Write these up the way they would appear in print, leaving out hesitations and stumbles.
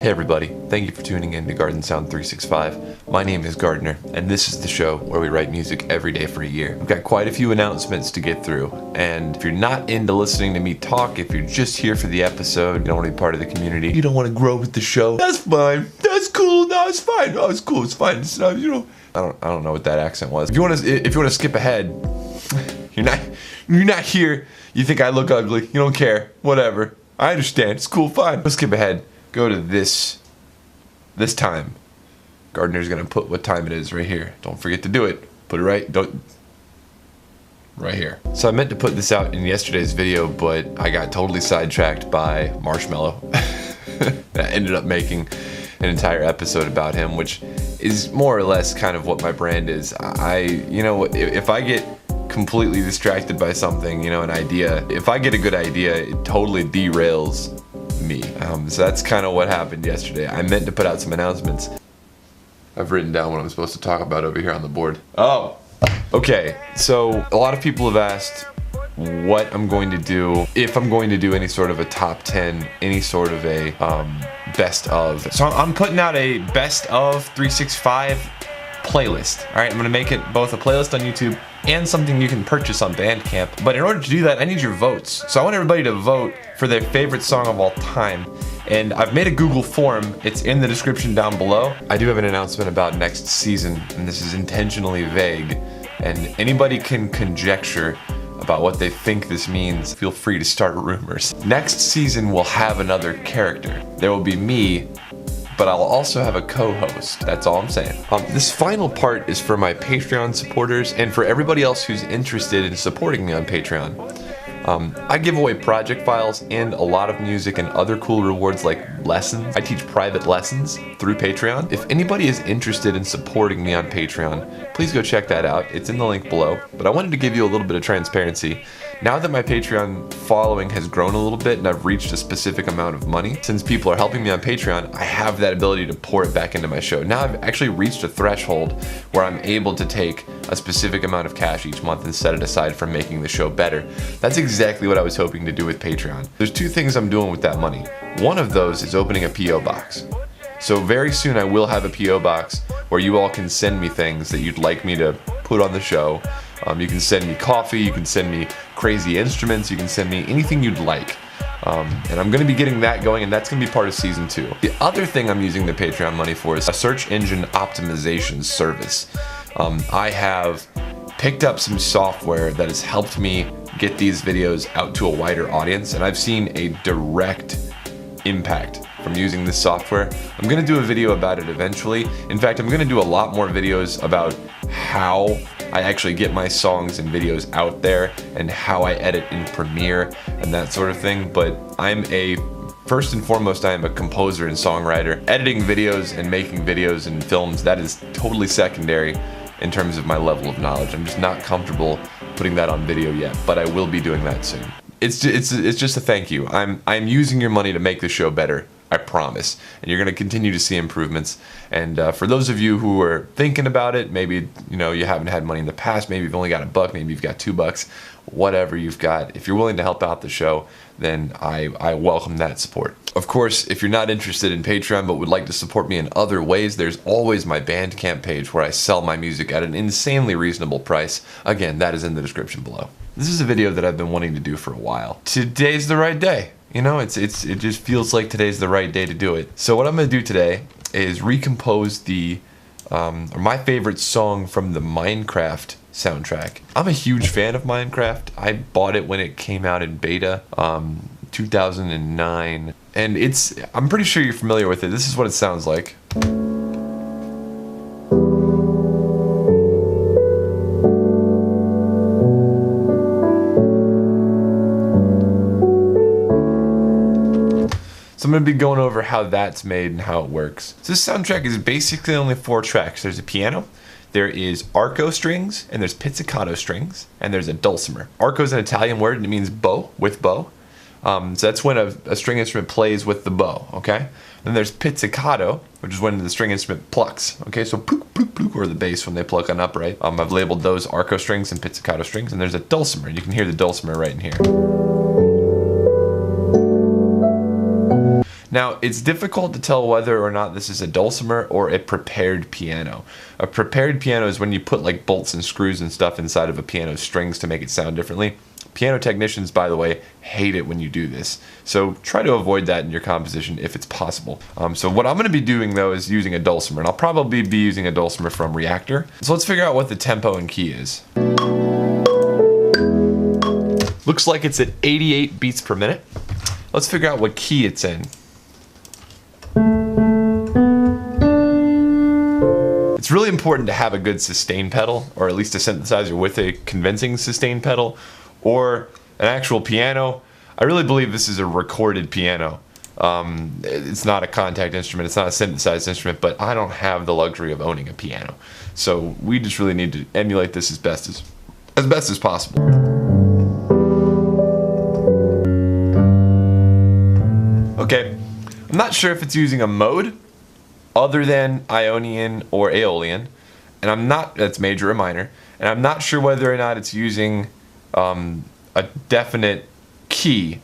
Hey everybody, thank you for tuning in to Garden Sound 365. My name is Gardner, and this is the show where we write music every day for a year. We've got quite a few announcements to get through, and if you're not into listening to me talk, if you're just here for the episode, you don't want to be part of the community, you don't want to grow with the show, that's fine, that's cool, no, it's fine, no, it's cool, it's fine, it's not, you know, I don't know what that accent was. If you want to skip ahead, you're not here, you think I look ugly, you don't care, whatever, I understand, it's cool, fine. Let's skip ahead. Go to this time. Gardner's gonna put what time it is right here. Don't forget to do it. Put it right here. So I meant to put this out in yesterday's video, but I got totally sidetracked by Marshmallow. That ended up making an entire episode about him, which is more or less kind of what my brand is. You know, if I get completely distracted by something, you know, an idea, if I get a good idea, it totally derails me. So that's kind of what happened yesterday. I meant to put out some announcements. I've written down what I'm supposed to talk about over here on the board. Oh, okay. So a lot of people have asked what I'm going to do, if I'm going to do any sort of a top 10, any sort of a best of. So I'm putting out a best of 365 playlist. All right, I'm gonna make it both a playlist on YouTube and something you can purchase on Bandcamp. But in order to do that, I need your votes. So I want everybody to vote for their favorite song of all time. And I've made a Google form. It's in the description down below. I do have an announcement about next season, and this is intentionally vague. And anybody can conjecture about what they think this means. Feel free to start rumors. Next season will have another character. There will be me, but I'll also have a co-host. That's all I'm saying. This final part is for my Patreon supporters and for everybody else who's interested in supporting me on Patreon. I give away project files and a lot of music and other cool rewards like lessons. I teach private lessons through Patreon. If anybody is interested in supporting me on Patreon, please go check that out. It's in the link below. But I wanted to give you a little bit of transparency. Now that my Patreon following has grown a little bit and I've reached a specific amount of money, since people are helping me on Patreon, I have that ability to pour it back into my show. Now I've actually reached a threshold where I'm able to take a specific amount of cash each month and set it aside for making the show better. That's exactly what I was hoping to do with Patreon. There's two things I'm doing with that money. One of those is opening a P.O. box. So very soon I will have a P.O. box where you all can send me things that you'd like me to put on the show. You can send me coffee, you can send me crazy instruments, you can send me anything you'd like. And I'm going to be getting that going, and that's going to be part of season 2. The other thing I'm using the Patreon money for is a search engine optimization service. I have picked up some software that has helped me get these videos out to a wider audience, and I've seen a direct impact from using this software. I'm going to do a video about it eventually. In fact, I'm going to do a lot more videos about how I actually get my songs and videos out there and how I edit in Premiere and that sort of thing. But first and foremost, I am a composer and songwriter. Editing videos and making videos and films, that is totally secondary in terms of my level of knowledge. I'm just not comfortable putting that on video yet, but I will be doing that soon. It's just a thank you. I'm using your money to make the show better. I promise. And you're going to continue to see improvements. And for those of you who are thinking about it, maybe you haven't had money in the past, maybe you've only got $1, maybe you've got $2, whatever you've got. If you're willing to help out the show, then I welcome that support. Of course, if you're not interested in Patreon but would like to support me in other ways, there's always my Bandcamp page where I sell my music at an insanely reasonable price. Again, that is in the description below. This is a video that I've been wanting to do for a while. Today's the right day. You know, it just feels like today's the right day to do it. So what I'm gonna do today is recompose my favorite song from the Minecraft soundtrack. I'm a huge fan of Minecraft. I bought it when it came out in beta, 2009, and I'm pretty sure you're familiar with it. This is what it sounds like. So I'm going to be going over how that's made and how it works. So this soundtrack is basically only 4 tracks. There's a piano, there is arco strings, and there's pizzicato strings, and there's a dulcimer. Arco is an Italian word and it means bow, with bow. So that's when a string instrument plays with the bow, okay? Then there's pizzicato, which is when the string instrument plucks, okay? So pluk, pluk, pluk, or the bass when they pluck on upright. I've labeled those arco strings and pizzicato strings, and there's a dulcimer. You can hear the dulcimer right in here. Now, it's difficult to tell whether or not this is a dulcimer or a prepared piano. A prepared piano is when you put like bolts and screws and stuff inside of a piano strings to make it sound differently. Piano technicians, by the way, hate it when you do this. So try to avoid that in your composition if it's possible. So what I'm going to be doing though is using a dulcimer, and I'll probably be using a dulcimer from Reactor. So let's figure out what the tempo and key is. Looks like it's at 88 beats per minute. Let's figure out what key it's in. It's really important to have a good sustain pedal, or at least a synthesizer with a convincing sustain pedal, or an actual piano. I really believe this is a recorded piano. It's not a contact instrument, it's not a synthesized instrument, but I don't have the luxury of owning a piano. So we just really need to emulate this as best as possible. Okay, I'm not sure if it's using a mode other than Ionian or Aeolian, and that's major or minor, and I'm not sure whether or not it's using a definite key.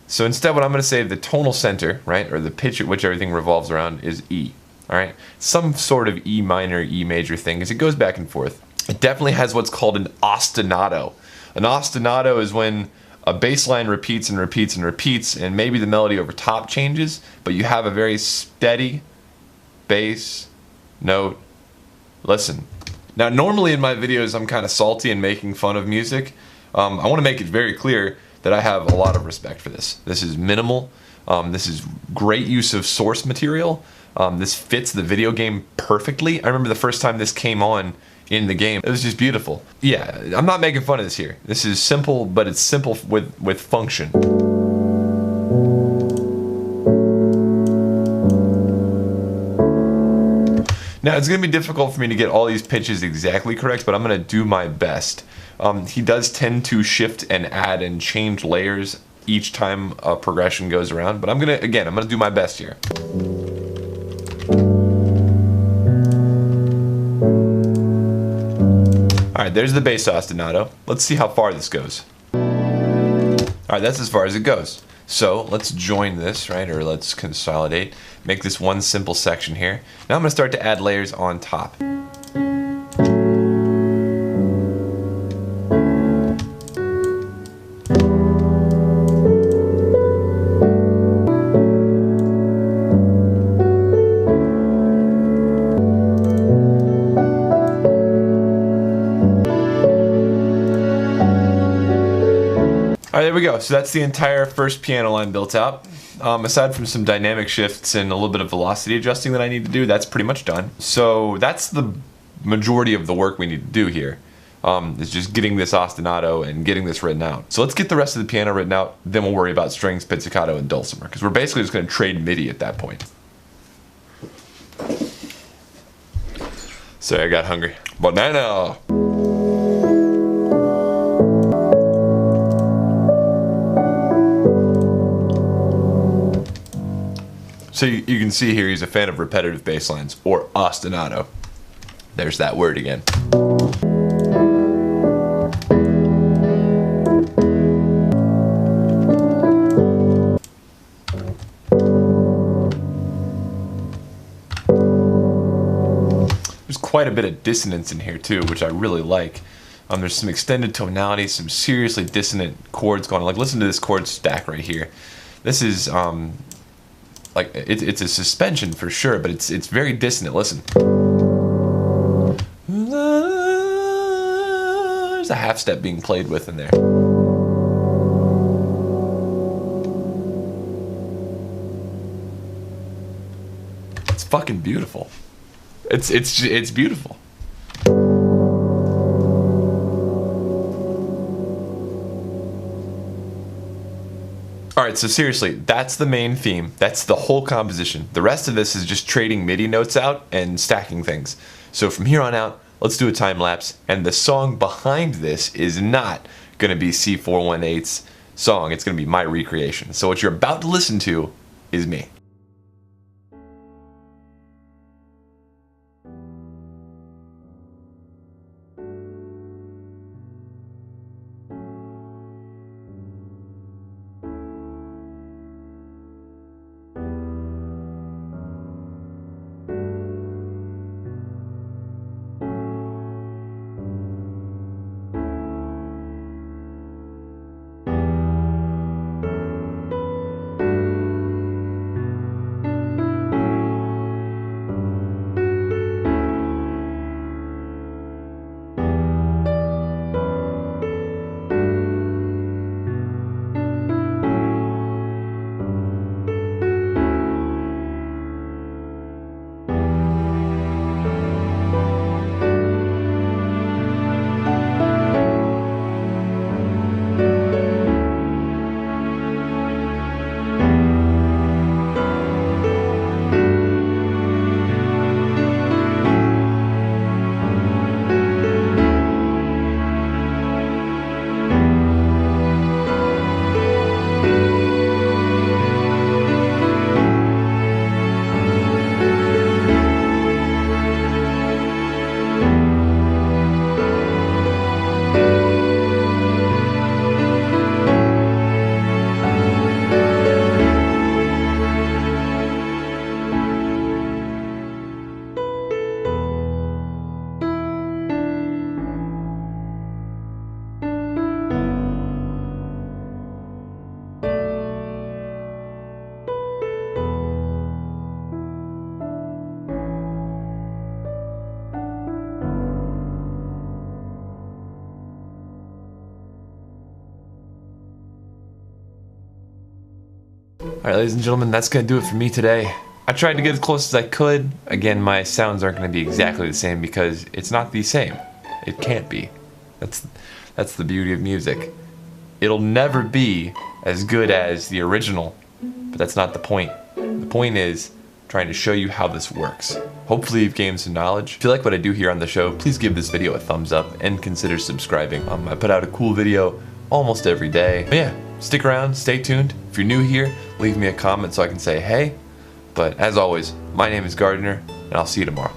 So instead, what I'm going to say, the tonal center, right, or the pitch at which everything revolves around, is E. All right, some sort of E minor, E major thing, as it goes back and forth. It definitely has what's called an ostinato. An ostinato is when a bass line repeats and repeats and repeats, and maybe the melody over top changes, but you have a very steady bass note. Listen. Now, normally in my videos, I'm kind of salty and making fun of music. I want to make it very clear that I have a lot of respect for this. This is minimal. This is great use of source material. This fits the video game perfectly. I remember the first time this came on in the game. It was just beautiful. Yeah, I'm not making fun of this here. This is simple, but it's simple with function. Now, it's going to be difficult for me to get all these pitches exactly correct, but I'm going to do my best. He does tend to shift and add and change layers each time a progression goes around, but I'm going to do my best here. Alright, there's the bass ostinato. Let's see how far this goes. Alright, that's as far as it goes. So let's join this, right, or let's consolidate, make this one simple section here. Now I'm going to start to add layers on top. Alright, there we go. So that's the entire first piano line built out. Aside from some dynamic shifts and a little bit of velocity adjusting that I need to do, that's pretty much done. So that's the majority of the work we need to do here. Is just getting this ostinato and getting this written out. So let's get the rest of the piano written out, then we'll worry about strings, pizzicato, and dulcimer, because we're basically just going to trade MIDI at that point. Sorry, I got hungry. Banana! So you can see here he's a fan of repetitive bass lines, or ostinato. There's that word again. There's quite a bit of dissonance in here too, which I really like. There's some extended tonality, some seriously dissonant chords going on. Like, listen to this chord stack right here. This is like it's a suspension for sure, but it's very dissonant. Listen. There's a half step being played with in there. It's fucking beautiful. It's beautiful. Alright, so seriously, that's the main theme. That's the whole composition. The rest of this is just trading MIDI notes out and stacking things. So from here on out, let's do a time lapse. And the song behind this is not going to be C418's song. It's going to be my recreation. So what you're about to listen to is me. Alright, ladies and gentlemen, that's gonna do it for me today. I tried to get as close as I could. Again, my sounds aren't gonna be exactly the same because it's not the same. It can't be. That's the beauty of music. It'll never be as good as the original, but that's not the point. The point is trying to show you how this works. Hopefully you've gained some knowledge. If you like what I do here on the show, please give this video a thumbs up and consider subscribing. I put out a cool video almost every day. But yeah, stick around, stay tuned. If you're new here, leave me a comment so I can say hey. But as always, my name is Gardner, and I'll see you tomorrow.